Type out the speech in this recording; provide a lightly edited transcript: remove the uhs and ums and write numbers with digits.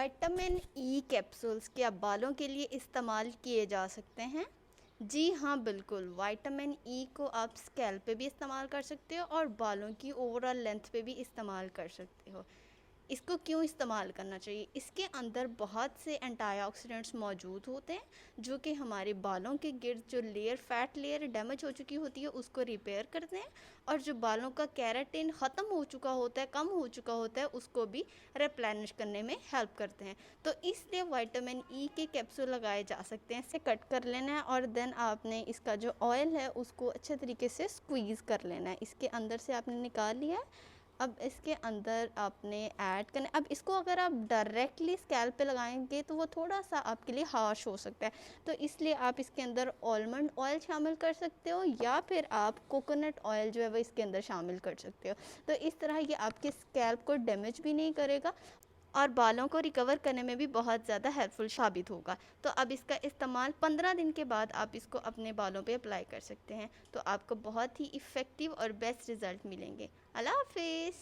Vitamin E capsules क्या बालों के लिए इस्तेमाल किए जा सकते हैं? जी हाँ, बिल्कुल। विटामिन ई को आप स्कैल्प पे भी इस्तेमाल कर सकते हो और बालों की ओवरऑल लेंथ पे भी इस्तेमाल कर सकते हो। इसको क्यों इस्तेमाल करना चाहिए? इसके अंदर बहुत से एंटीऑक्सीडेंट्स मौजूद होते हैं जो कि हमारे बालों के गिर्द जो फैट लेयर डैमेज हो चुकी होती है उसको रिपेयर करते हैं, और जो बालों का केराटिन ख़त्म हो चुका होता है, कम हो चुका होता है, उसको भी रिप्लेनिश करने में हेल्प करते हैं। तो इसलिए विटामिन ई के कैप्सूल लगाए जा सकते हैं। इसे कट कर लेना है और देन आपने इसका जो ऑयल है उसको अच्छे तरीके से स्क्वीज़ कर लेना है। इसके अंदर से आपने निकाल लिया है। अब इसके अंदर आपने ऐड करना। अब इसको अगर आप डायरेक्टली स्कैल्प पे लगाएंगे तो वो थोड़ा सा आपके लिए हार्श हो सकता है, तो इसलिए आप इसके अंदर आलमंड ऑयल शामिल कर सकते हो या फिर आप कोकोनट ऑयल जो है वो इसके अंदर शामिल कर सकते हो। तो इस तरह ये आपके स्कैल्प को डैमेज भी नहीं करेगा और बालों को रिकवर करने में भी बहुत ज़्यादा हेल्पफुल साबित होगा। तो अब इसका इस्तेमाल 15 दिन के बाद आप इसको अपने बालों पे अप्लाई कर सकते हैं, तो आपको बहुत ही इफ़ेक्टिव और बेस्ट रिज़ल्ट मिलेंगे। अल्लाह हाफिज़।